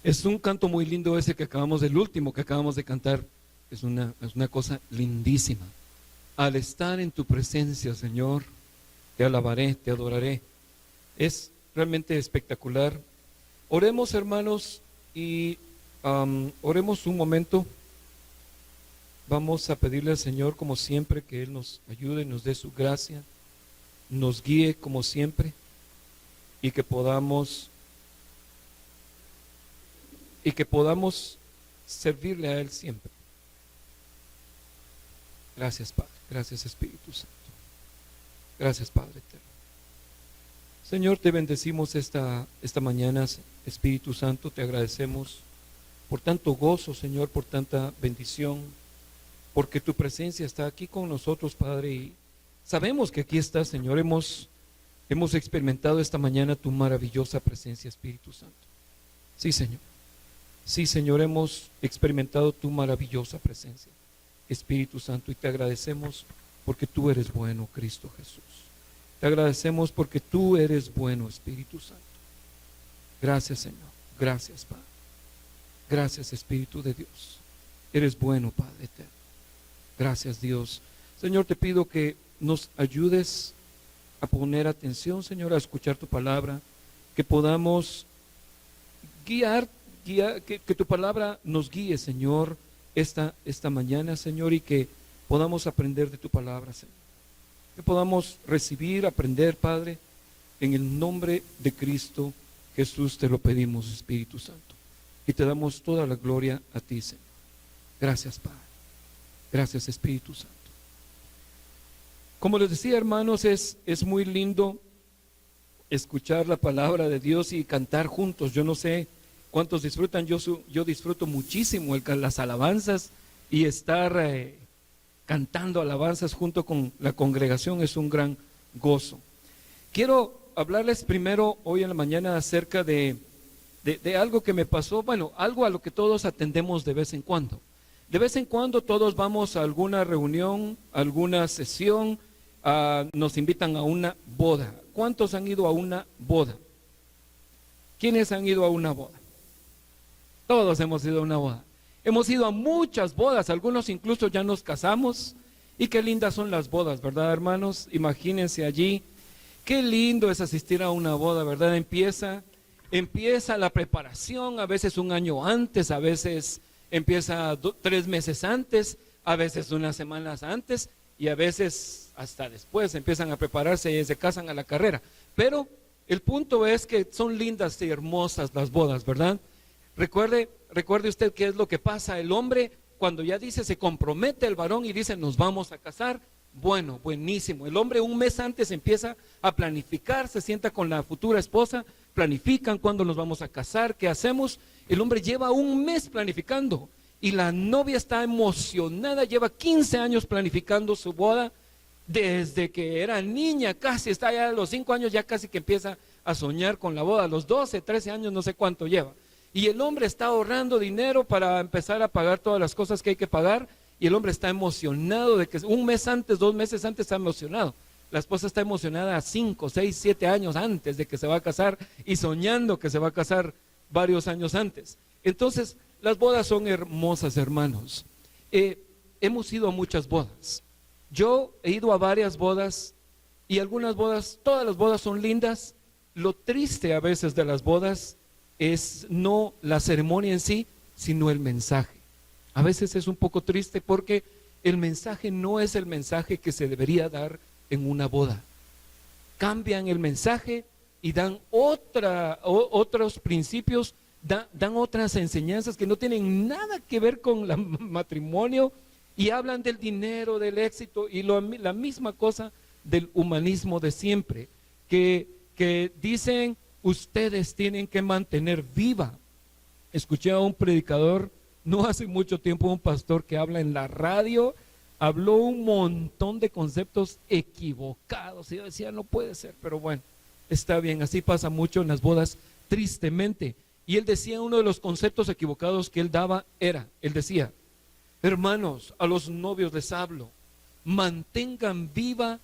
Es un canto muy lindo ese que acabamos, el último que acabamos de cantar. Es una cosa lindísima. Al estar en tu presencia, Señor, te alabaré, te adoraré. Es realmente espectacular. Oremos, hermanos, y oremos un momento. Vamos a pedirle al Señor, como siempre, que Él nos ayude, nos dé su gracia, nos guíe como siempre, y que podamos servirle a Él siempre. Gracias, Padre. Gracias, Espíritu Santo. Gracias, Padre eterno. Señor, te bendecimos esta mañana, Espíritu Santo. Te agradecemos por tanto gozo, Señor, por tanta bendición, porque tu presencia está aquí con nosotros, Padre, y sabemos que aquí estás, Señor. Hemos experimentado esta mañana tu maravillosa presencia, Espíritu Santo. Sí, Señor. Sí, Señor, hemos experimentado tu maravillosa presencia, Espíritu Santo, y te agradecemos porque tú eres bueno, Cristo Jesús. Te agradecemos porque tú eres bueno, Espíritu Santo. Gracias, Señor. Gracias, Padre. Gracias, Espíritu de Dios. Eres bueno, Padre eterno. Gracias, Dios. Señor, te pido que nos ayudes a poner atención, Señor, a escuchar tu palabra, que podamos que tu palabra nos guíe, Señor, esta mañana, Señor, y que podamos aprender de tu palabra, Señor. Que podamos recibir, aprender, Padre, en el nombre de Cristo Jesús te lo pedimos, Espíritu Santo. Y te damos toda la gloria a ti, Señor. Gracias, Padre. Gracias, Espíritu Santo. Como les decía, hermanos, es muy lindo escuchar la palabra de Dios y cantar juntos. Yo no sé cuántos disfrutan, yo disfruto muchísimo las alabanzas, y estar cantando alabanzas junto con la congregación es un gran gozo. Quiero hablarles primero hoy en la mañana acerca de algo que me pasó, bueno, algo a lo que todos atendemos de vez en cuando. De vez en cuando todos vamos a alguna reunión, alguna sesión, nos invitan a una boda. ¿Cuántos han ido a una boda? ¿Quiénes han ido a una boda? Todos hemos ido a una boda. Hemos ido a muchas bodas, algunos incluso ya nos casamos, y qué lindas son las bodas, ¿verdad, hermanos? Imagínense allí, qué lindo es asistir a una boda, ¿verdad? Empieza la preparación, a veces un año antes, a veces empieza 3 meses antes, a veces unas semanas antes, y a veces hasta después empiezan a prepararse y se casan a la carrera. Pero el punto es que son lindas y hermosas las bodas, ¿verdad? Recuerde usted qué es lo que pasa. El hombre, cuando ya dice, se compromete el varón y dice, nos vamos a casar. Bueno, buenísimo. El hombre un mes antes empieza a planificar, se sienta con la futura esposa, planifican cuándo nos vamos a casar, qué hacemos. El hombre lleva un mes planificando y la novia está emocionada, lleva 15 años planificando su boda, desde que era niña, casi está ya a los 5 años, ya casi que empieza a soñar con la boda, a los 12, 13 años, no sé cuánto lleva. Y el hombre está ahorrando dinero para empezar a pagar todas las cosas que hay que pagar, y el hombre está emocionado de que un mes antes, 2 meses antes está emocionado. La esposa está emocionada 5, 6, 7 años antes de que se va a casar y soñando que se va a casar varios años antes. Entonces, las bodas son hermosas, hermanos. Hemos ido a muchas bodas. Yo he ido a varias bodas, y algunas bodas, todas las bodas son lindas. Lo triste a veces de las bodas es no la ceremonia en sí, sino el mensaje. A veces es un poco triste porque el mensaje no es el mensaje que se debería dar en una boda. Cambian el mensaje y dan otros principios, dan otras enseñanzas que no tienen nada que ver con el matrimonio, y hablan del dinero, del éxito, y la misma cosa del humanismo de siempre, que dicen, ustedes tienen que mantener viva. Escuché a un predicador no hace mucho tiempo, un pastor que habla en la radio, habló un montón de conceptos equivocados, y yo decía, no puede ser, pero bueno, está bien, así pasa mucho en las bodas, tristemente. Y él decía, uno de los conceptos equivocados que él daba él decía, hermanos, a los novios les hablo, mantengan viva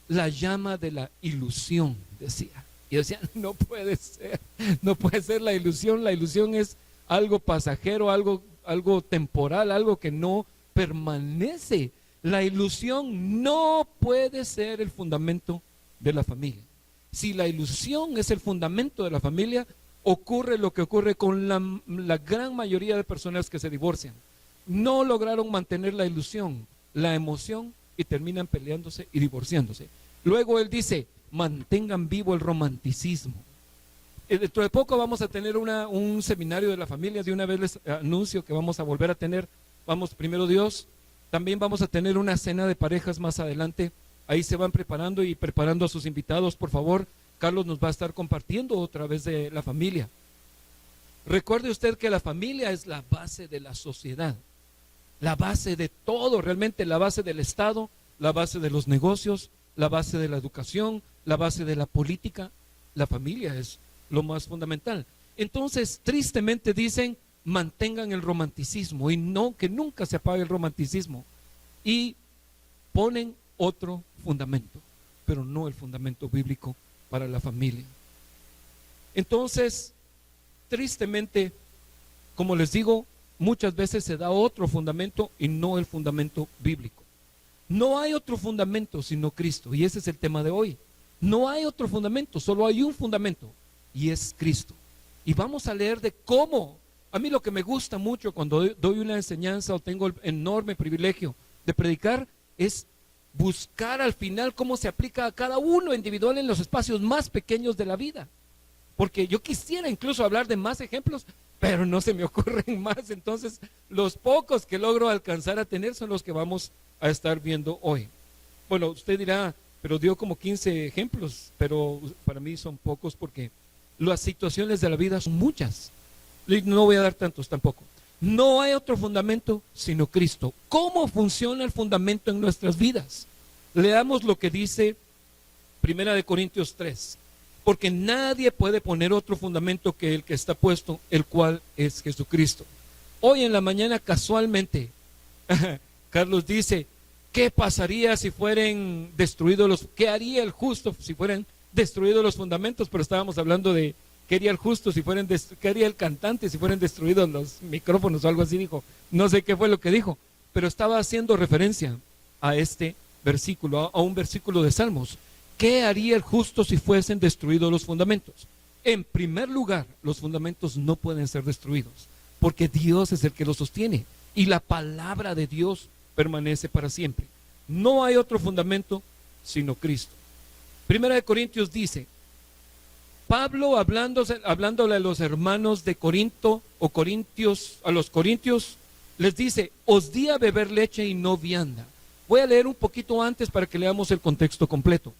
la llama de la ilusión, decía. Y decía, no puede ser la ilusión es algo pasajero, algo temporal, algo que no permanece. La ilusión no puede ser el fundamento de la familia. Si la ilusión es el fundamento de la familia, ocurre lo que ocurre con la gran mayoría de personas que se divorcian. No lograron mantener la ilusión, la emoción, y terminan peleándose y divorciándose. Luego él dice, mantengan vivo el romanticismo. Dentro de poco vamos a tener un seminario de la familia. De una vez les anuncio que vamos a volver a tener, vamos, primero Dios, también vamos a tener una cena de parejas más adelante. Ahí se van preparando y preparando a sus invitados, por favor. Carlos nos va a estar compartiendo otra vez de la familia. Recuerde usted que la familia es la base de la sociedad, la base de todo, realmente la base del Estado, la base de los negocios, la base de la educación, la base de la política. La familia es lo más fundamental. Entonces, tristemente dicen, mantengan el romanticismo, y no, que nunca se apague el romanticismo, y ponen otro fundamento, pero no el fundamento bíblico para la familia. Entonces, tristemente, como les digo, muchas veces se da otro fundamento y no el fundamento bíblico. No hay otro fundamento sino Cristo, y ese es el tema de hoy. No hay otro fundamento, solo hay un fundamento, y es Cristo. Y vamos a leer de cómo. A mí lo que me gusta mucho cuando doy una enseñanza o tengo el enorme privilegio de predicar es buscar al final cómo se aplica a cada uno individual en los espacios más pequeños de la vida. Porque yo quisiera incluso hablar de más ejemplos, pero no se me ocurren más. Entonces, los pocos que logro alcanzar a tener son los que vamos a estar viendo hoy. Bueno, usted dirá, pero dio como 15 ejemplos, pero para mí son pocos porque las situaciones de la vida son muchas. No voy a dar tantos tampoco. No hay otro fundamento sino Cristo. ¿Cómo funciona el fundamento en nuestras vidas? Leamos lo que dice 1 Corintios 3. Porque nadie puede poner otro fundamento que el que está puesto, el cual es Jesucristo. Hoy en la mañana casualmente, Carlos dice, ¿qué pasaría si fueran destruidos qué haría el justo si fueran destruidos los fundamentos? Pero estábamos hablando de ¿qué haría el justo si fueran qué haría el cantante si fueran destruidos los micrófonos o algo así dijo? No sé qué fue lo que dijo, pero estaba haciendo referencia a este versículo, a un versículo de Salmos. ¿Qué haría el justo si fuesen destruidos los fundamentos? En primer lugar, los fundamentos no pueden ser destruidos, porque Dios es el que los sostiene, y la palabra de Dios permanece para siempre. No hay otro fundamento sino Cristo. 1 Corintios dice, Pablo hablándole a los hermanos de Corinto o Corintios, a los corintios, les dice, os di a beber leche y no vianda. Voy a leer un poquito antes para que leamos el contexto completo.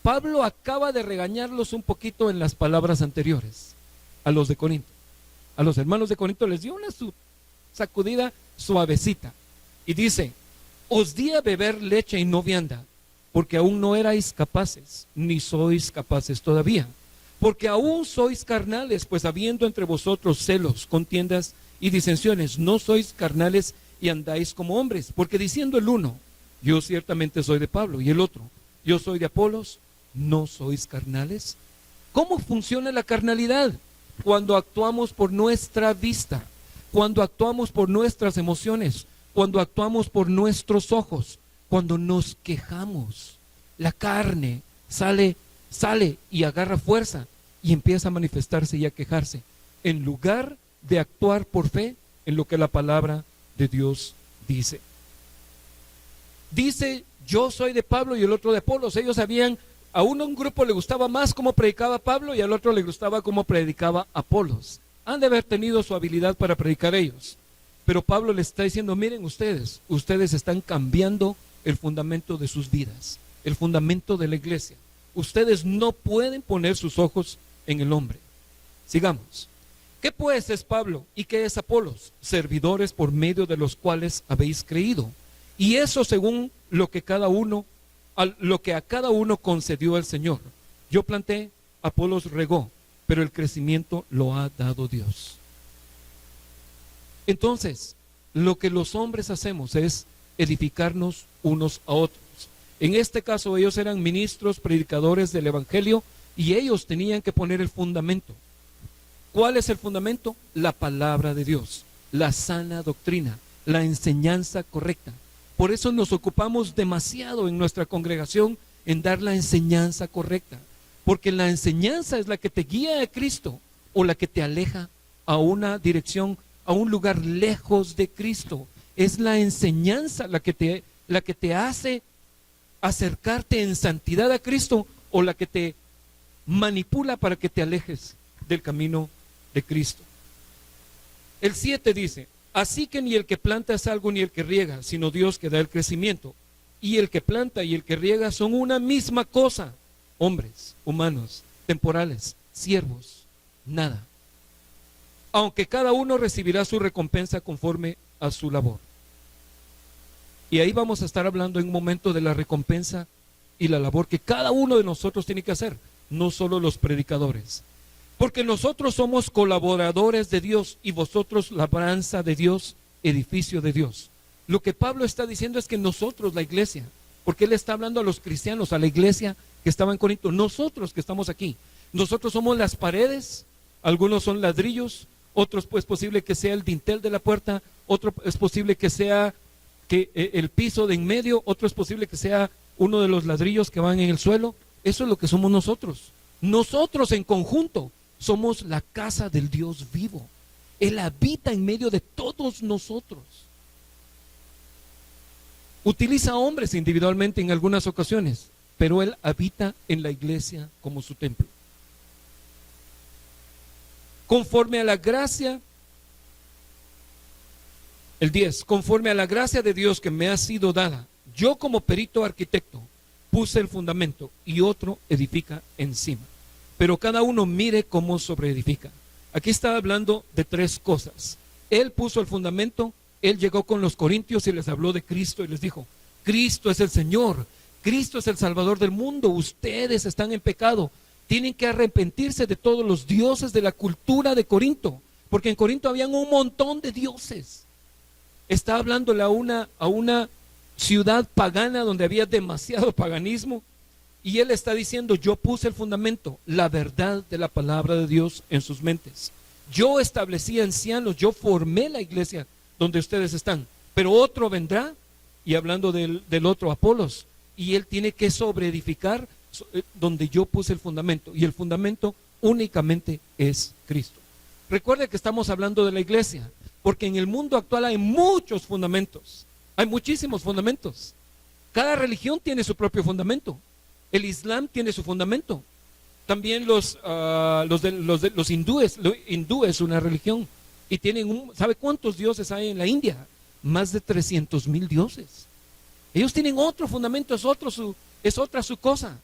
Pablo acaba de regañarlos un poquito en las palabras anteriores a los de Corinto. A los hermanos de Corinto les dio una sacudida suavecita y dice, os di a beber leche y no vianda, porque aún no erais capaces, ni sois capaces todavía, porque aún sois carnales, pues habiendo entre vosotros celos, contiendas y disensiones, no sois carnales y andáis como hombres, porque diciendo el uno, yo ciertamente soy de Pablo, y el otro, yo soy de Apolos, ¿no sois carnales? ¿Cómo funciona la carnalidad? Cuando actuamos por nuestra vista, cuando actuamos por nuestras emociones, cuando actuamos por nuestros ojos, cuando nos quejamos. La carne sale y agarra fuerza y empieza a manifestarse y a quejarse, en lugar de actuar por fe en lo que la palabra de Dios dice. Dice, yo soy de Pablo y el otro de Apolos. Ellos sabían, a un grupo le gustaba más cómo predicaba Pablo y al otro le gustaba cómo predicaba Apolos. Han de haber tenido su habilidad para predicar ellos. Pero Pablo les está diciendo, miren ustedes están cambiando el fundamento de sus vidas, el fundamento de la iglesia. Ustedes no pueden poner sus ojos en el hombre. Sigamos. ¿Qué pues es Pablo y qué es Apolos? Servidores por medio de los cuales habéis creído. Y eso según lo que a cada uno concedió el Señor. Yo planté, Apolos regó, pero el crecimiento lo ha dado Dios. Entonces, lo que los hombres hacemos es edificarnos unos a otros. En este caso, ellos eran ministros, predicadores del evangelio, y ellos tenían que poner el fundamento. ¿Cuál es el fundamento? La palabra de Dios, la sana doctrina, la enseñanza correcta. Por eso nos ocupamos demasiado en nuestra congregación en dar la enseñanza correcta, porque la enseñanza es la que te guía a Cristo o la que te aleja a una dirección, a un lugar lejos de Cristo. Es la enseñanza la que te hace acercarte en santidad a Cristo o la que te manipula para que te alejes del camino de Cristo. El 7 dice: así que ni el que planta es algo ni el que riega, sino Dios que da el crecimiento. Y el que planta y el que riega son una misma cosa. Hombres, humanos, temporales, siervos, nada. Aunque cada uno recibirá su recompensa conforme a su labor. Y ahí vamos a estar hablando en un momento de la recompensa y la labor que cada uno de nosotros tiene que hacer, no solo los predicadores. Porque nosotros somos colaboradores de Dios y vosotros labranza de Dios, edificio de Dios. Lo que Pablo está diciendo es que nosotros, la iglesia, porque él está hablando a los cristianos, a la iglesia que estaba en Corinto, nosotros que estamos aquí, nosotros somos las paredes, algunos son ladrillos, otros pues posible que sea el dintel de la puerta, otro es posible que sea el piso de en medio, otro es posible que sea uno de los ladrillos que van en el suelo. Eso es lo que somos nosotros. Nosotros en conjunto somos la casa del Dios vivo. Él habita en medio de todos nosotros. Utiliza hombres individualmente en algunas ocasiones, pero Él habita en la iglesia como su templo. Conforme a la gracia, el 10, conforme a la gracia de Dios que me ha sido dada, yo como perito arquitecto puse el fundamento y otro edifica encima. Pero cada uno mire cómo sobreedifica. Aquí está hablando de tres cosas. Él puso el fundamento, él llegó con los corintios y les habló de Cristo y les dijo: Cristo es el Señor, Cristo es el Salvador del mundo, ustedes están en pecado, tienen que arrepentirse de todos los dioses de la cultura de Corinto, porque en Corinto habían un montón de dioses. Está hablándole a una ciudad pagana donde había demasiado paganismo, y él está diciendo: yo puse el fundamento, la verdad de la palabra de Dios en sus mentes. Yo establecí ancianos, yo formé la iglesia donde ustedes están, pero otro vendrá, y hablando del otro, Apolos, y él tiene que sobreedificar donde yo puse el fundamento, y el fundamento únicamente es Cristo. Recuerde que estamos hablando de la iglesia, porque en el mundo actual hay muchos fundamentos, hay muchísimos fundamentos. Cada religión tiene su propio fundamento. El Islam tiene su fundamento. También los hindúes, hindú es una religión y tienen ¿sabe cuántos dioses hay en la India? Más de 300,000 dioses. Ellos tienen otro fundamento, es otra su cosa.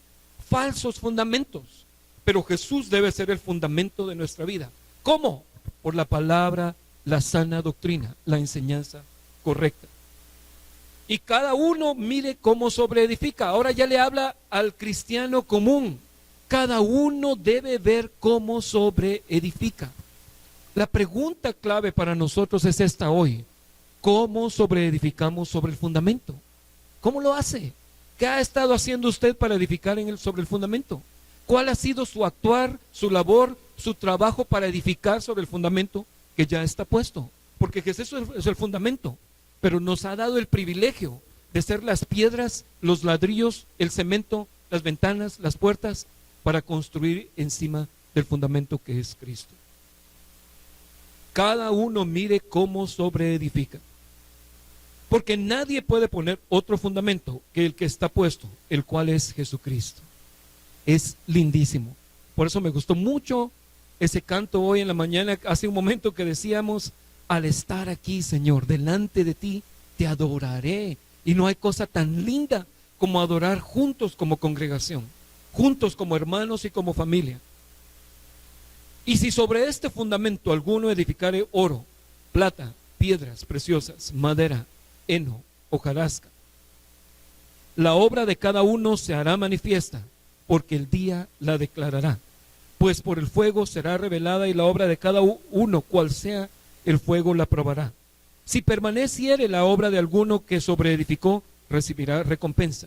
Falsos fundamentos. Pero Jesús debe ser el fundamento de nuestra vida. ¿Cómo? Por la palabra, la sana doctrina, la enseñanza correcta. Y cada uno mire cómo sobreedifica. Ahora ya le habla al cristiano común. Cada uno debe ver cómo sobreedifica. La pregunta clave para nosotros es esta hoy: ¿cómo sobreedificamos sobre el fundamento? ¿Cómo lo hace? ¿Qué ha estado haciendo usted para edificar sobre el fundamento? ¿Cuál ha sido su actuar, su labor, su trabajo para edificar sobre el fundamento que ya está puesto? Porque Jesús es el fundamento, pero nos ha dado el privilegio de ser las piedras, los ladrillos, el cemento, las ventanas, las puertas, para construir encima del fundamento que es Cristo. Cada uno mire cómo sobreedifica. Porque nadie puede poner otro fundamento que el que está puesto, el cual es Jesucristo. Es lindísimo. Por eso me gustó mucho ese canto hoy en la mañana, hace un momento que decíamos: al estar aquí, Señor, delante de ti, te adoraré. Y no hay cosa tan linda como adorar juntos como congregación, juntos como hermanos y como familia. Y si sobre este fundamento alguno edificare oro, plata, piedras preciosas, madera, heno, hojarasca, la obra de cada uno se hará manifiesta, porque el día la declarará. Pues por el fuego será revelada, y la obra de cada uno, cual sea el fuego, la probará. Si permaneciere la obra de alguno que sobreedificó, recibirá recompensa.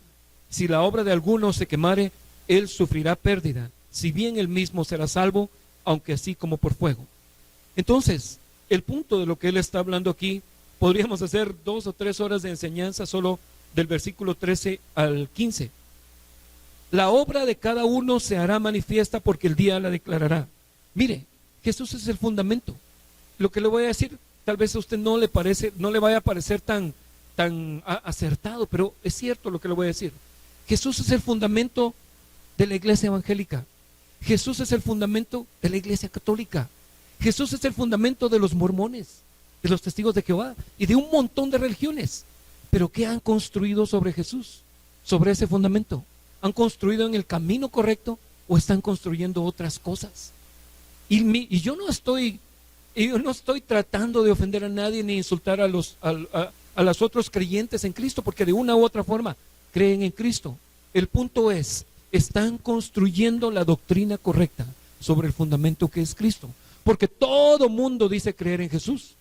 Si la obra de alguno se quemare, él sufrirá pérdida, si bien él mismo será salvo, aunque así como por fuego. Entonces, el punto de lo que él está hablando aquí, podríamos hacer 2 o 3 horas de enseñanza solo del versículo 13 al 15. La obra de cada uno se hará manifiesta porque el día la declarará. Mire, Jesús es el fundamento. Lo que le voy a decir, tal vez a usted no le vaya a parecer tan acertado, pero es cierto lo que le voy a decir. Jesús es el fundamento de la iglesia evangélica. Jesús es el fundamento de la iglesia católica. Jesús es el fundamento de los mormones, de los testigos de Jehová y de un montón de religiones. Pero ¿qué han construido sobre Jesús? Sobre ese fundamento. ¿Han construido en el camino correcto o están construyendo otras cosas? Y yo no estoy tratando de ofender a nadie ni insultar a los otros creyentes en Cristo, porque de una u otra forma creen en Cristo. El punto es, están construyendo la doctrina correcta sobre el fundamento que es Cristo, porque todo mundo dice creer en Jesús.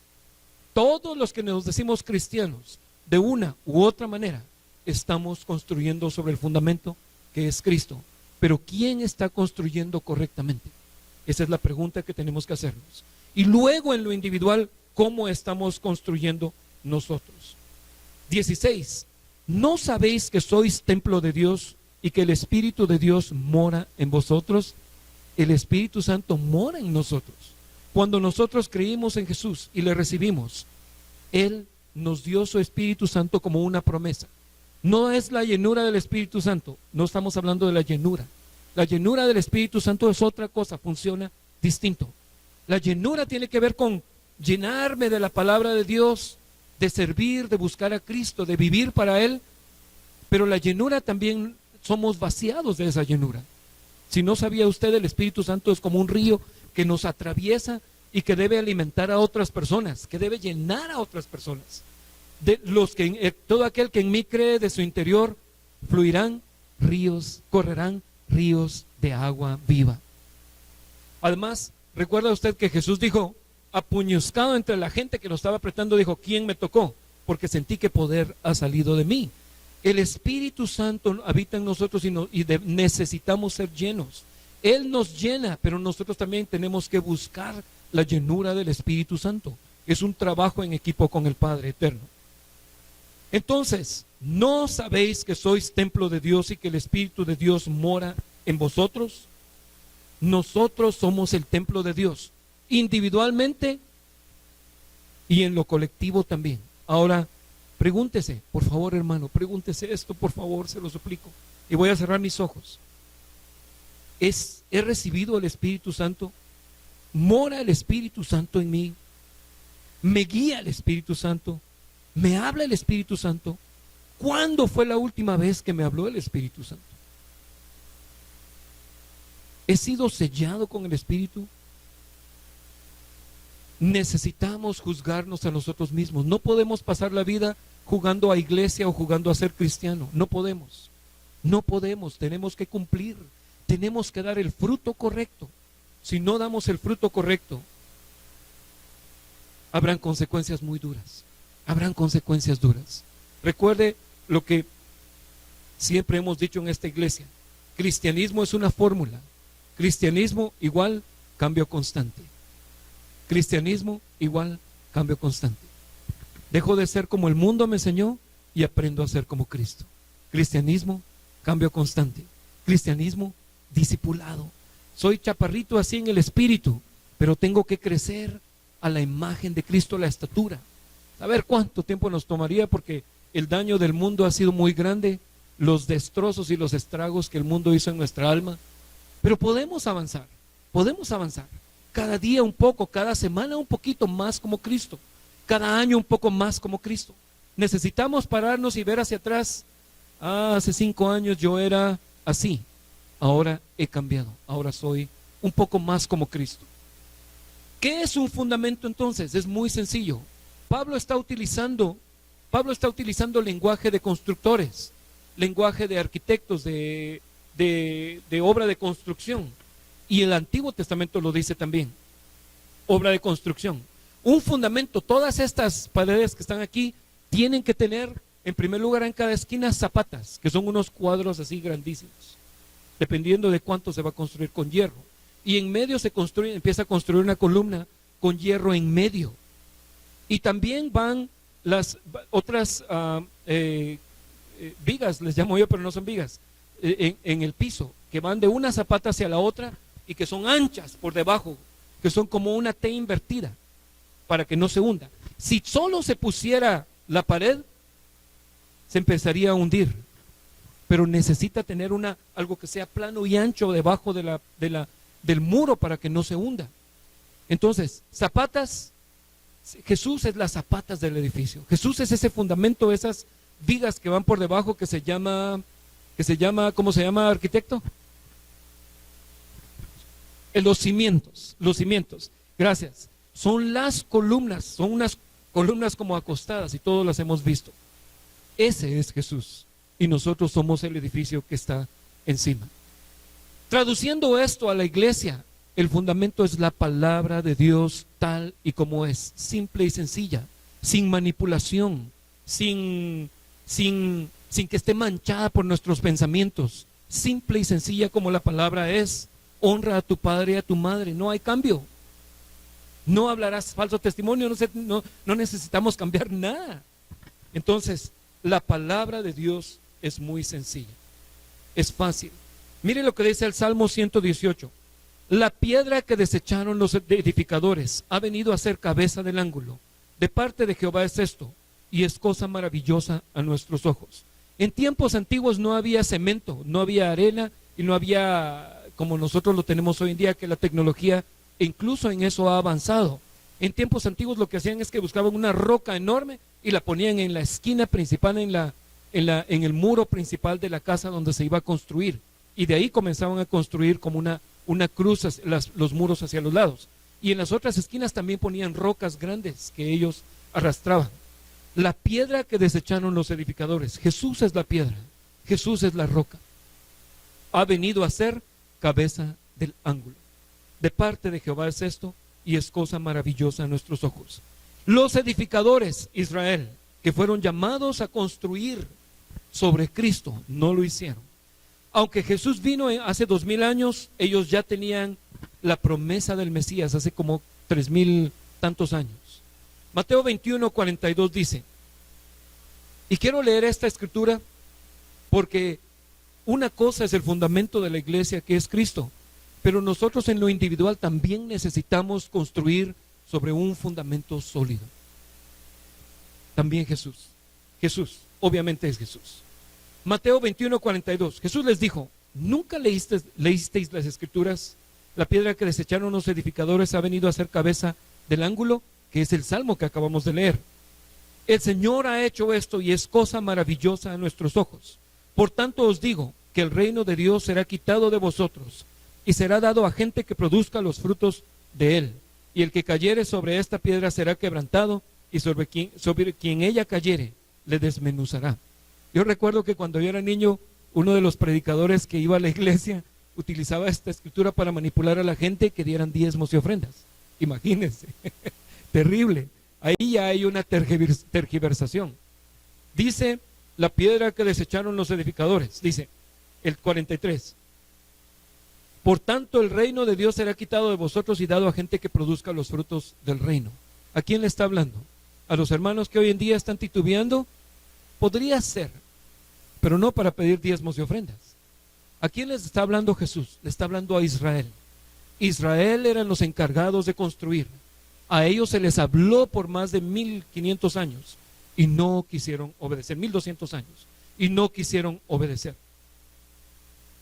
Todos los que nos decimos cristianos, de una u otra manera, estamos construyendo sobre el fundamento que es Cristo. Pero ¿quién está construyendo correctamente? Esa es la pregunta que tenemos que hacernos. Y luego en lo individual, ¿cómo estamos construyendo nosotros? 16. ¿No sabéis que sois templo de Dios y que el Espíritu de Dios mora en vosotros? El Espíritu Santo mora en nosotros. Cuando nosotros creímos en Jesús y le recibimos, Él nos dio su Espíritu Santo como una promesa. No es la llenura del Espíritu Santo, no estamos hablando de la llenura. La llenura del Espíritu Santo es otra cosa, funciona distinto. La llenura tiene que ver con llenarme de la palabra de Dios, de servir, de buscar a Cristo, de vivir para Él. Pero la llenura también somos vaciados de esa llenura. Si no sabía usted, el Espíritu Santo es como un río que nos atraviesa y que debe alimentar a otras personas, que debe llenar a otras personas. Todo aquel que en mí cree, de su interior fluirán ríos, correrán ríos de agua viva. Además, recuerda usted que Jesús dijo, apuñuscado entre la gente que lo estaba apretando, dijo, ¿quién me tocó? Porque sentí que poder ha salido de mí. El Espíritu Santo habita en nosotros necesitamos ser llenos. Él nos llena, pero nosotros también tenemos que buscar la llenura del Espíritu Santo. Es un trabajo en equipo con el Padre Eterno. Entonces, ¿no sabéis que sois templo de Dios y que el Espíritu de Dios mora en vosotros? Nosotros somos el templo de Dios, individualmente y en lo colectivo también. Ahora, pregúntese, por favor, hermano, pregúntese esto, por favor, se lo suplico. Y voy a cerrar mis ojos. ¿He recibido el Espíritu Santo? ¿Mora el Espíritu Santo en mí? ¿Me guía el Espíritu Santo? ¿Me habla el Espíritu Santo? ¿Cuándo fue la última vez que me habló el Espíritu Santo? ¿He sido sellado con el Espíritu? Necesitamos juzgarnos a nosotros mismos. No podemos pasar la vida jugando a iglesia o jugando a ser cristiano. No podemos. No podemos. Tenemos que cumplir. Tenemos que dar el fruto correcto. Si no damos el fruto correcto, habrán consecuencias muy duras. Habrán consecuencias duras. Recuerde lo que siempre hemos dicho en esta iglesia. Cristianismo es una fórmula. Cristianismo igual cambio constante. Cristianismo igual cambio constante. Dejo de ser como el mundo me enseñó y aprendo a ser como Cristo. Cristianismo, cambio constante. Cristianismo, discipulado. Soy chaparrito así en el espíritu, pero tengo que crecer a la imagen de Cristo, a la estatura. A ver cuánto tiempo nos tomaría, porque el daño del mundo ha sido muy grande, los destrozos y los estragos que el mundo hizo en nuestra alma. Pero podemos avanzar, cada día un poco, cada semana un poquito más como Cristo, cada año un poco más como Cristo. Necesitamos pararnos y ver hacia atrás. Hace 5 años yo era así, ahora he cambiado, ahora soy un poco más como Cristo. ¿Qué es un fundamento entonces? Es muy sencillo. Pablo está utilizando lenguaje de constructores, lenguaje de arquitectos, de obra de construcción. Y el Antiguo Testamento lo dice también, obra de construcción. Un fundamento, todas estas paredes que están aquí tienen que tener, en primer lugar, en cada esquina zapatas, que son unos cuadros así grandísimos, dependiendo de cuánto se va a construir con hierro. Y en medio empieza a construir una columna con hierro en medio. Y también van las otras vigas, les llamo yo, pero no son vigas, en el piso, que van de una zapata hacia la otra y que son anchas por debajo, que son como una T invertida, para que no se hunda. Si solo se pusiera la pared, se empezaría a hundir, pero necesita tener algo que sea plano y ancho debajo del muro para que no se hunda. Entonces, zapatas, Jesús es las zapatas del edificio. Jesús es ese fundamento, esas vigas que van por debajo que se llama, ¿cómo se llama, arquitecto? Los cimientos. Gracias. Son las columnas, son unas columnas como acostadas y todos las hemos visto. Ese es Jesús y nosotros somos el edificio que está encima. Traduciendo esto a la iglesia, el fundamento es la palabra de Dios tal y como es, simple y sencilla, sin manipulación, sin que esté manchada por nuestros pensamientos, simple y sencilla como la palabra es. Honra a tu padre y a tu madre, no hay cambio. No hablarás falso testimonio, no necesitamos cambiar nada. Entonces, la palabra de Dios es muy sencilla, es fácil. Mire lo que dice el Salmo 118. La piedra que desecharon los edificadores ha venido a ser cabeza del ángulo. De parte de Jehová es esto, y es cosa maravillosa a nuestros ojos. En tiempos antiguos no había cemento, no había arena y no había, como nosotros lo tenemos hoy en día, que la tecnología incluso en eso ha avanzado. En tiempos antiguos lo que hacían es que buscaban una roca enorme y la ponían en la esquina principal, en el muro principal de la casa donde se iba a construir. Y de ahí comenzaban a construir como una cruz, los muros hacia los lados. Y en las otras esquinas también ponían rocas grandes que ellos arrastraban. La piedra que desecharon los edificadores, Jesús es la piedra, Jesús es la roca. Ha venido a ser cabeza del ángulo. De parte de Jehová es esto, y es cosa maravillosa a nuestros ojos. Los edificadores, Israel, que fueron llamados a construir sobre Cristo, no lo hicieron. Aunque Jesús vino hace 2000 años, ellos ya tenían la promesa del Mesías hace como 3000 tantos años. Mateo 21:42 dice, y quiero leer esta escritura porque una cosa es el fundamento de la iglesia, que es Cristo, pero nosotros en lo individual también necesitamos construir sobre un fundamento sólido. También Jesús, obviamente es Jesús. Mateo 21:42, Jesús les dijo, ¿nunca leísteis las escrituras? La piedra que desecharon los edificadores ha venido a ser cabeza del ángulo, que es el salmo que acabamos de leer. El Señor ha hecho esto y es cosa maravillosa a nuestros ojos. Por tanto os digo que el reino de Dios será quitado de vosotros y será dado a gente que produzca los frutos de él. Y el que cayere sobre esta piedra será quebrantado, y sobre quien ella cayere le desmenuzará. Yo recuerdo que cuando yo era niño, uno de los predicadores que iba a la iglesia utilizaba esta escritura para manipular a la gente que dieran diezmos y ofrendas. Imagínense, terrible. Ahí ya hay una tergiversación. Dice la piedra que desecharon los edificadores, dice el 43. Por tanto, el reino de Dios será quitado de vosotros y dado a gente que produzca los frutos del reino. ¿A quién le está hablando? ¿A los hermanos que hoy en día están titubeando? Podría ser, pero no para pedir diezmos y ofrendas. ¿A quién les está hablando Jesús? Le está hablando a Israel. Israel eran los encargados de construir. A ellos se les habló por más de 1500 años y no quisieron obedecer, 1200 años, y no quisieron obedecer.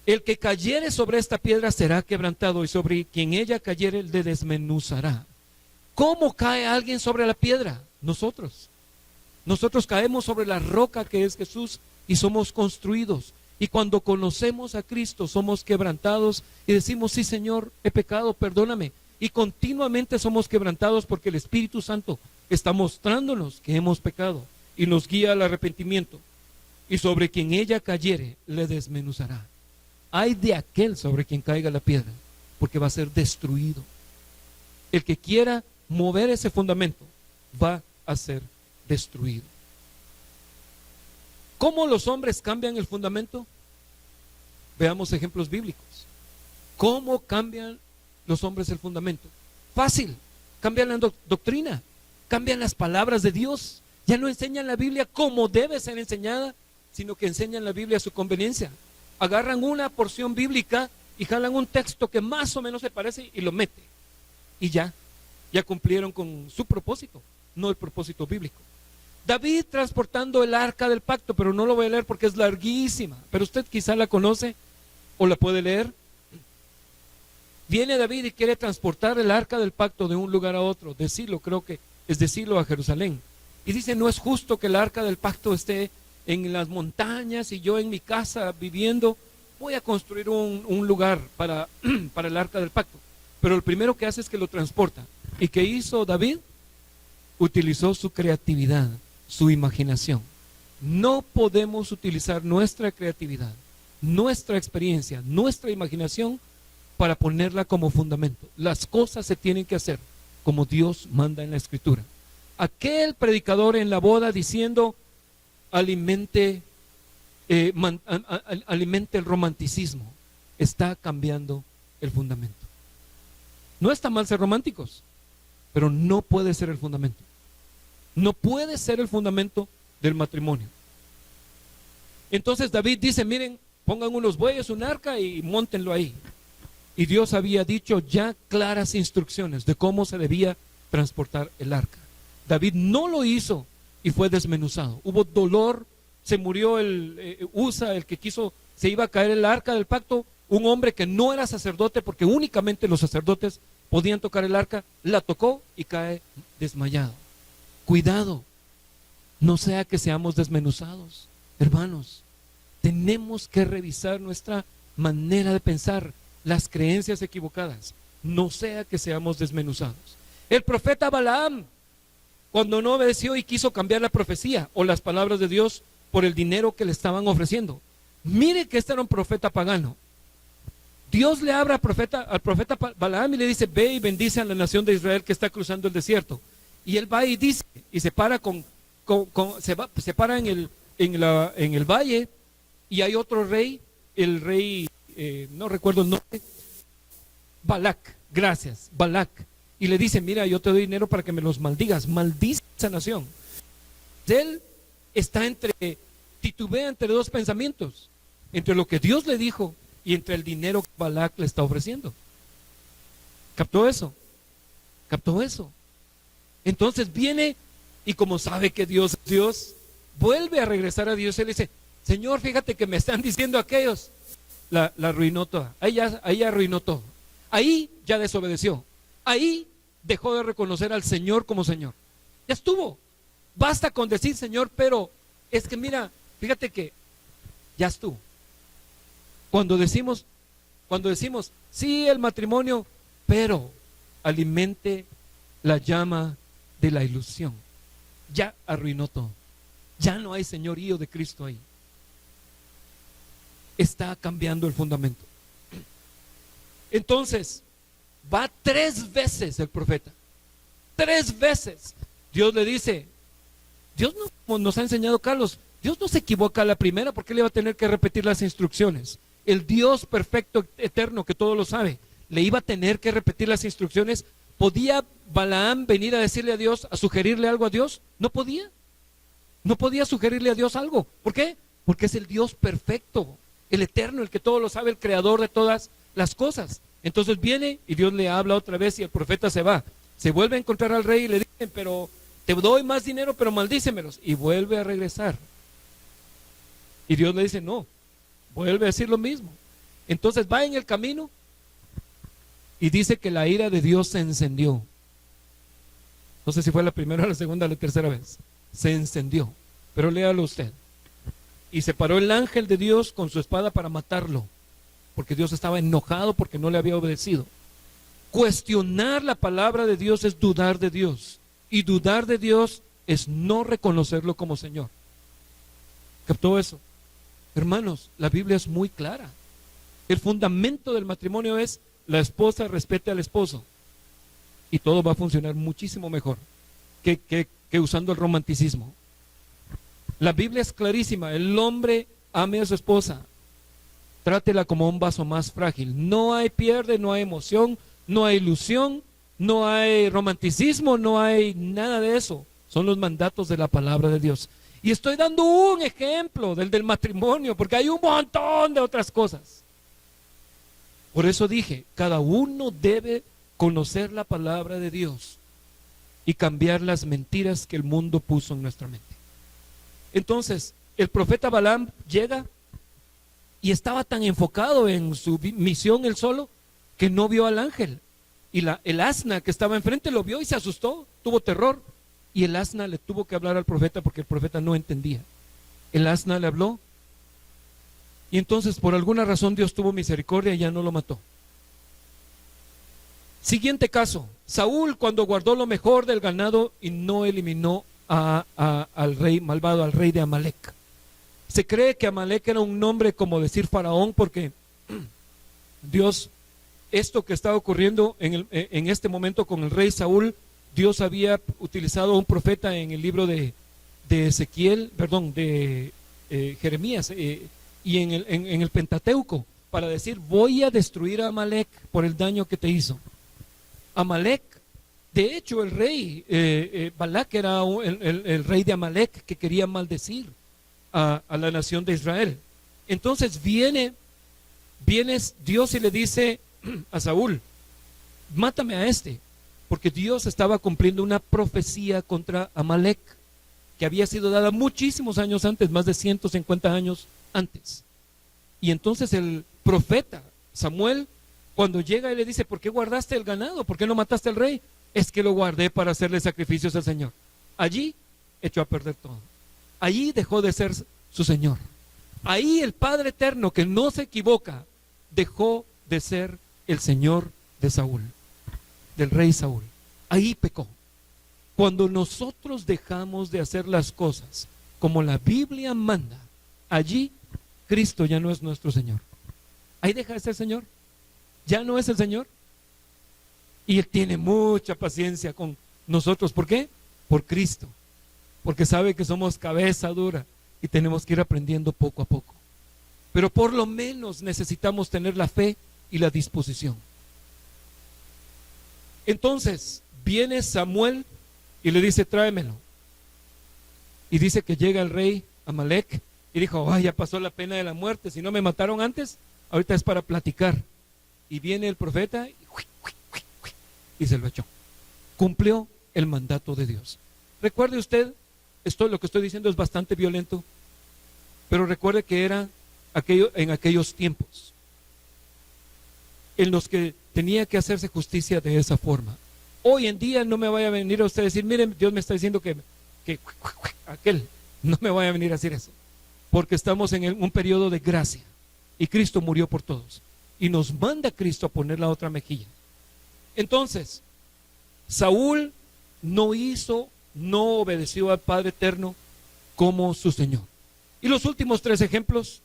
El que cayere sobre esta piedra será quebrantado, y sobre quien ella cayere le desmenuzará. ¿Cómo cae alguien sobre la piedra? Nosotros caemos sobre la roca que es Jesús y somos construidos. Y cuando conocemos a Cristo somos quebrantados y decimos, sí Señor, he pecado, perdóname. Y continuamente somos quebrantados porque el Espíritu Santo está mostrándonos que hemos pecado y nos guía al arrepentimiento. Y sobre quien ella cayere le desmenuzará. Ay de aquel sobre quien caiga la piedra, porque va a ser destruido. El que quiera mover ese fundamento va a ser destruido. ¿Cómo los hombres cambian el fundamento? Veamos ejemplos bíblicos. ¿Cómo cambian los hombres el fundamento? Fácil. cambian la doctrina, cambian las palabras de Dios. Ya no enseñan la Biblia como debe ser enseñada, sino que enseñan la Biblia a su conveniencia. Agarran una porción bíblica y jalan un texto que más o menos se parece y lo mete. Y ya cumplieron con su propósito, no el propósito bíblico. David transportando el arca del pacto, pero no lo voy a leer porque es larguísima, pero usted quizá la conoce o la puede leer. Viene David y quiere transportar el arca del pacto de un lugar a otro, de Silo, creo que es de Silo a Jerusalén. Y dice, no es justo que el arca del pacto esté en las montañas y yo en mi casa viviendo. Voy a construir un lugar para el arca del pacto. Pero lo primero que hace es que lo transporta. ¿Y qué hizo David? Utilizó su creatividad, su imaginación. No podemos utilizar nuestra creatividad, nuestra experiencia, nuestra imaginación para ponerla como fundamento. Las cosas se tienen que hacer como Dios manda en la Escritura. Aquel predicador en la boda diciendo, alimente el romanticismo, está cambiando el fundamento. No está mal ser románticos, pero no puede ser el fundamento. No puede ser el fundamento del matrimonio. Entonces David dice, miren, pongan unos bueyes, un arca y móntenlo ahí. Y Dios había dicho ya claras instrucciones de cómo se debía transportar el arca. David no lo hizo y fue desmenuzado. Hubo dolor, se murió Usa, el que quiso, se iba a caer el arca del pacto. Un hombre que no era sacerdote, porque únicamente los sacerdotes podían tocar el arca, la tocó y cae desmayado. Cuidado, no sea que seamos desmenuzados. Hermanos, tenemos que revisar nuestra manera de pensar, las creencias equivocadas, no sea que seamos desmenuzados. El profeta Balaam, cuando no obedeció y quiso cambiar la profecía o las palabras de Dios por el dinero que le estaban ofreciendo. Mire que este era un profeta pagano. Dios le habla al profeta Balaam y le dice, ve y bendice a la nación de Israel que está cruzando el desierto. Y él va y dice, y se para se para en el valle, y hay otro rey, el rey, no recuerdo el nombre, Balac, gracias, Balac. Y le dice, mira, yo te doy dinero para que me los maldigas, maldice esa nación. Él está titubea entre dos pensamientos, entre lo que Dios le dijo y entre el dinero que Balac le está ofreciendo. ¿Captó eso? ¿Captó eso? Entonces viene y como sabe que Dios es Dios, vuelve a regresar a Dios y le dice, Señor, fíjate que me están diciendo aquellos. La arruinó toda. Ahí ya arruinó todo. Ahí ya desobedeció. Ahí dejó de reconocer al Señor como Señor. Ya estuvo. Basta con decir Señor, pero es que mira, fíjate que ya estuvo. Cuando decimos, sí, el matrimonio, pero alimente la llama de la ilusión. Ya arruinó todo. Ya no hay señorío de Cristo ahí. Está cambiando el fundamento. Entonces, va 3 veces el profeta. 3 veces. Dios le dice, Dios no, como nos ha enseñado Carlos, Dios no se equivoca a la primera porque le iba a tener que repetir las instrucciones. El Dios perfecto, eterno, que todo lo sabe, le iba a tener que repetir las instrucciones. ¿Podía Balaam venir a decirle a Dios, a sugerirle algo a Dios? No podía. No podía sugerirle a Dios algo. ¿Por qué? Porque es el Dios perfecto, el eterno, el que todo lo sabe, el creador de todas las cosas. Entonces viene y Dios le habla otra vez y el profeta se va. Se vuelve a encontrar al rey y le dicen, pero te doy más dinero, pero maldícemelos. Y vuelve a regresar. Y Dios le dice, no, vuelve a decir lo mismo. Entonces va en el camino y dice que la ira de Dios se encendió. No sé si fue la primera, la segunda o la tercera vez. Se encendió. Pero léalo usted. Y se paró el ángel de Dios con su espada para matarlo, porque Dios estaba enojado porque no le había obedecido. Cuestionar la palabra de Dios es dudar de Dios, y dudar de Dios es no reconocerlo como Señor. ¿Captó eso? Hermanos, la Biblia es muy clara. El fundamento del matrimonio es la esposa respete al esposo, y todo va a funcionar muchísimo mejor que usando el romanticismo. La Biblia es clarísima, el hombre ame a su esposa, trátela como un vaso más frágil. No hay pierde, no hay emoción, no hay ilusión, no hay romanticismo, no hay nada de eso. Son los mandatos de la palabra de Dios. Y estoy dando un ejemplo del matrimonio, porque hay un montón de otras cosas. Por eso dije, cada uno debe conocer la palabra de Dios y cambiar las mentiras que el mundo puso en nuestra mente. Entonces, el profeta Balaam llega y estaba tan enfocado en su misión él solo que no vio al ángel. Y el asna que estaba enfrente lo vio y se asustó, tuvo terror. Y el asna le tuvo que hablar al profeta porque el profeta no entendía. El asna le habló y entonces por alguna razón Dios tuvo misericordia y ya no lo mató. Siguiente caso, Saúl cuando guardó lo mejor del ganado y no eliminó al rey malvado, al rey de Amalek. Se cree que Amalek era un nombre como decir faraón porque Dios, esto que estaba ocurriendo en este momento con el rey Saúl, Dios había utilizado a un profeta en el libro de Jeremías y en el Pentateuco para decir, voy a destruir a Amalek por el daño que te hizo. Amalek, de hecho el rey Balac era el rey de Amalek que quería maldecir a la nación de Israel. Entonces viene Dios y le dice a Saúl, mátame a este, porque Dios estaba cumpliendo una profecía contra Amalek que había sido dada muchísimos años antes, más de 150 años antes. Y entonces el profeta Samuel, cuando llega y le dice, ¿por qué guardaste el ganado? ¿Por qué no mataste al rey? Es que lo guardé para hacerle sacrificios al Señor. Allí echó a perder todo. Allí dejó de ser su Señor. Ahí el Padre Eterno, que no se equivoca, dejó de ser el Señor de Saúl, del rey Saúl. Ahí pecó. Cuando nosotros dejamos de hacer las cosas como la Biblia manda, allí Cristo ya no es nuestro Señor. Ahí deja de ser Señor. Ya no es el Señor. Y Él tiene mucha paciencia con nosotros. ¿Por qué? Por Cristo. Porque sabe que somos cabeza dura y tenemos que ir aprendiendo poco a poco. Pero por lo menos necesitamos tener la fe y la disposición. Entonces viene Samuel y le dice, tráemelo. Y dice que llega el rey Amalek y dijo, ay, ya pasó la pena de la muerte, si no me mataron antes, ahorita es para platicar. Y viene el profeta y se lo echó. Cumplió el mandato de Dios. Recuerde usted, lo que estoy diciendo es bastante violento, pero recuerde que era en aquellos tiempos en los que tenía que hacerse justicia de esa forma. Hoy en día no me vaya a venir a usted a decir, miren, Dios me está diciendo que aquel, no me vaya a venir a decir eso, porque estamos en un periodo de gracia y Cristo murió por todos y nos manda Cristo a poner la otra mejilla. Entonces, Saúl no obedeció al Padre Eterno como su Señor. Y los últimos 3 ejemplos,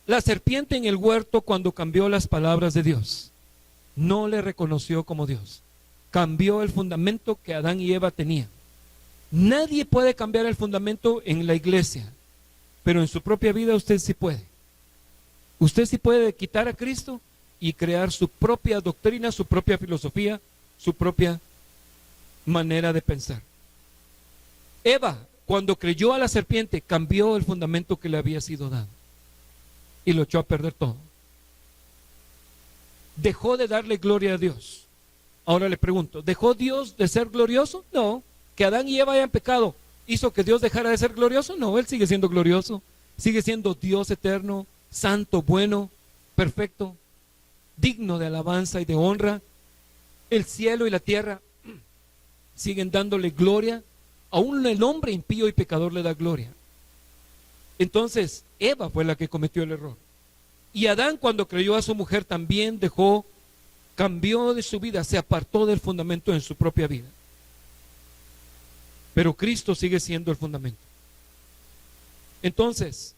la serpiente en el huerto cuando cambió las palabras de Dios, no le reconoció como Dios. Cambió el fundamento que Adán y Eva tenían. Nadie puede cambiar el fundamento en la iglesia, pero en su propia vida usted sí puede. Usted sí puede quitar a Cristo y crear su propia doctrina, su propia filosofía, su propia manera de pensar. Eva, cuando creyó a la serpiente, cambió el fundamento que le había sido dado y lo echó a perder todo. Dejó de darle gloria a Dios. Ahora le pregunto, ¿dejó Dios de ser glorioso? No. ¿Que Adán y Eva hayan pecado hizo que Dios dejara de ser glorioso? No, Él sigue siendo glorioso, sigue siendo Dios eterno, santo, bueno, perfecto, digno de alabanza y de honra. El cielo y la tierra siguen dándole gloria. Aún el hombre impío y pecador le da gloria. Entonces Eva fue la que cometió el error. Y Adán, cuando creyó a su mujer, también cambió de su vida, se apartó del fundamento en su propia vida. Pero Cristo sigue siendo el fundamento. Entonces,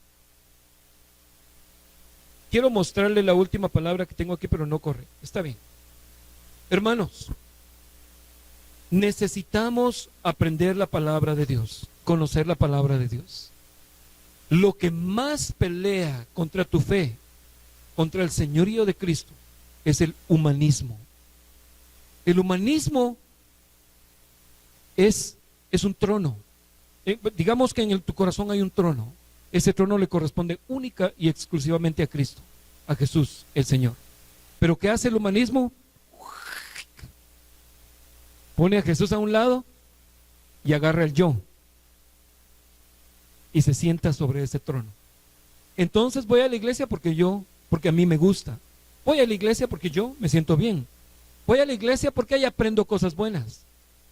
quiero mostrarle la última palabra que tengo aquí, pero no corre. Está bien. Hermanos, necesitamos aprender la palabra de Dios, conocer la palabra de Dios. Lo que más pelea contra tu fe, contra el señorío de Cristo, es el humanismo. El humanismo es un trono. Digamos que en tu corazón hay un trono. Ese trono le corresponde única y exclusivamente a Cristo, a Jesús, el Señor. Pero ¿qué hace el humanismo? Pone a Jesús a un lado y agarra el yo y se sienta sobre ese trono. Entonces voy a la iglesia porque a mí me gusta. Voy a la iglesia porque yo me siento bien. Voy a la iglesia porque ahí aprendo cosas buenas.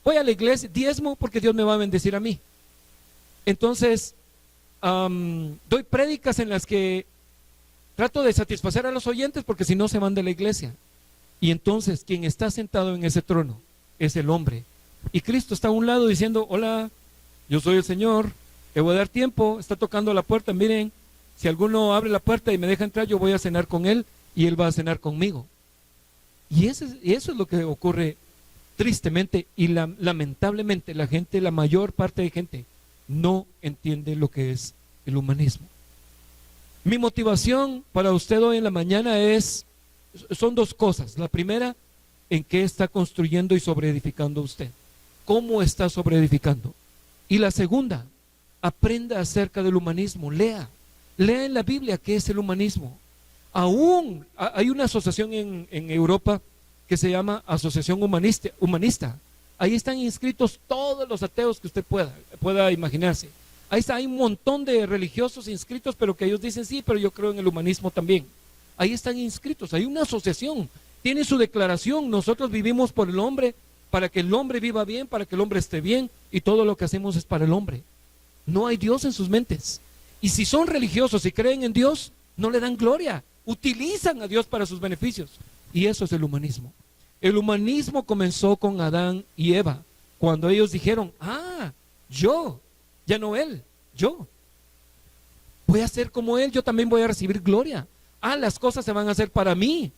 Voy a la iglesia, diezmo porque Dios me va a bendecir a mí. Entonces, doy prédicas en las que trato de satisfacer a los oyentes porque si no se van de la iglesia. Y entonces quien está sentado en ese trono es el hombre. Y Cristo está a un lado diciendo, hola, yo soy el Señor, te voy a dar tiempo, está tocando la puerta, miren, si alguno abre la puerta y me deja entrar, yo voy a cenar con él y él va a cenar conmigo. Y eso es lo que ocurre tristemente y lamentablemente la mayor parte de gente no entiende lo que es el humanismo. Mi motivación para usted hoy en la mañana son dos cosas. La primera, en qué está construyendo y sobreedificando usted. ¿Cómo está sobreedificando? Y la segunda, aprenda acerca del humanismo. Lea en la Biblia qué es el humanismo. Aún hay una asociación en Europa que se llama Asociación Humanista. Ahí están inscritos todos los ateos que usted pueda imaginarse. Ahí está, hay un montón de religiosos inscritos, pero que ellos dicen, sí, pero yo creo en el humanismo también. Ahí están inscritos, hay una asociación, tiene su declaración, nosotros vivimos por el hombre, para que el hombre viva bien, para que el hombre esté bien, y todo lo que hacemos es para el hombre. No hay Dios en sus mentes. Y si son religiosos y creen en Dios, no le dan gloria, utilizan a Dios para sus beneficios. Y eso es el humanismo. El humanismo comenzó con Adán y Eva, cuando ellos dijeron, yo, ya no él, yo. Voy a ser como él, yo también voy a recibir gloria. Las cosas se van a hacer para mí.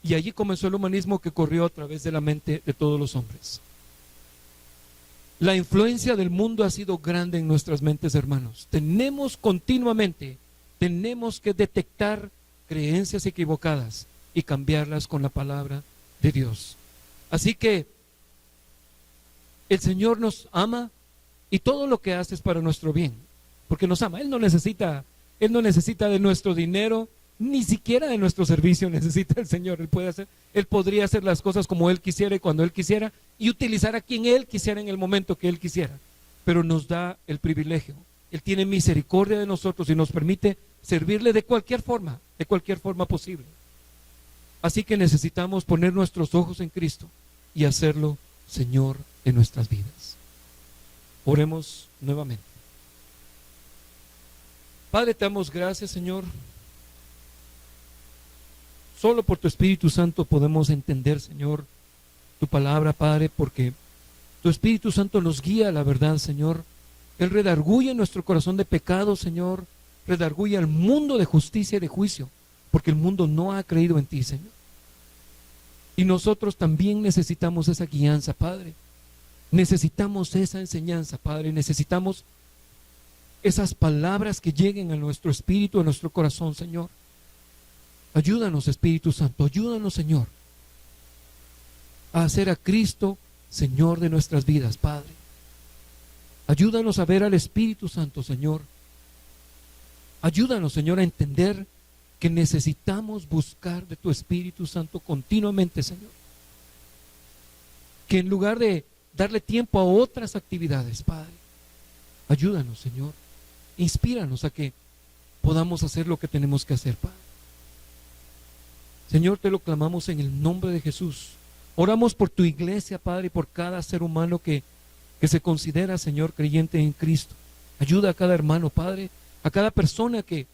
Y allí comenzó el humanismo que corrió a través de la mente de todos los hombres. La influencia del mundo ha sido grande en nuestras mentes, hermanos. Tenemos que detectar creencias equivocadas y cambiarlas con la palabra de Dios. Así que el Señor nos ama y todo lo que hace es para nuestro bien, porque nos ama. Él no necesita de nuestro dinero, ni siquiera de nuestro servicio necesita el Señor. Él podría hacer las cosas como Él quisiera y cuando Él quisiera y utilizar a quien Él quisiera en el momento que Él quisiera, pero nos da el privilegio. Él tiene misericordia de nosotros y nos permite servirle de cualquier forma posible. Así que necesitamos poner nuestros ojos en Cristo y hacerlo Señor en nuestras vidas. Oremos nuevamente. Padre, te damos gracias, Señor. Solo por tu Espíritu Santo podemos entender, Señor, tu palabra, Padre, porque tu Espíritu Santo nos guía a la verdad, Señor. Él redarguye nuestro corazón de pecado, Señor. Redarguye al mundo de justicia y de juicio, porque el mundo no ha creído en ti, Señor. Y nosotros también necesitamos esa guianza, Padre. Necesitamos esa enseñanza, Padre. Necesitamos esas palabras que lleguen a nuestro espíritu, a nuestro corazón, Señor. Ayúdanos, Espíritu Santo. Ayúdanos, Señor, a hacer a Cristo Señor de nuestras vidas, Padre. Ayúdanos a ver al Espíritu Santo, Señor. Ayúdanos, Señor, a entender que necesitamos buscar de tu Espíritu Santo continuamente, Señor. Que en lugar de darle tiempo a otras actividades, Padre, ayúdanos, Señor. Inspíranos a que podamos hacer lo que tenemos que hacer, Padre. Señor, te lo clamamos en el nombre de Jesús. Oramos por tu iglesia, Padre, y por cada ser humano que se considera, Señor, creyente en Cristo. Ayuda a cada hermano, Padre, a cada persona que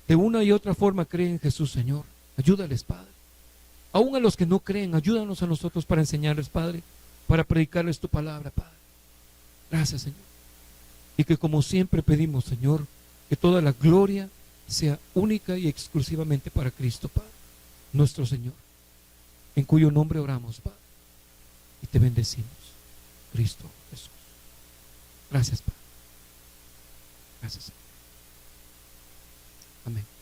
de una y otra forma cree en Jesús, Señor. Ayúdales, Padre. Aún a los que no creen, ayúdanos a nosotros para enseñarles, Padre, para predicarles tu palabra, Padre. Gracias, Señor. Y que como siempre pedimos, Señor, que toda la gloria sea única y exclusivamente para Cristo, Padre, nuestro Señor, en cuyo nombre oramos, Padre, y te bendecimos, Cristo Jesús. Gracias, Padre. Gracias, Señor. Amén.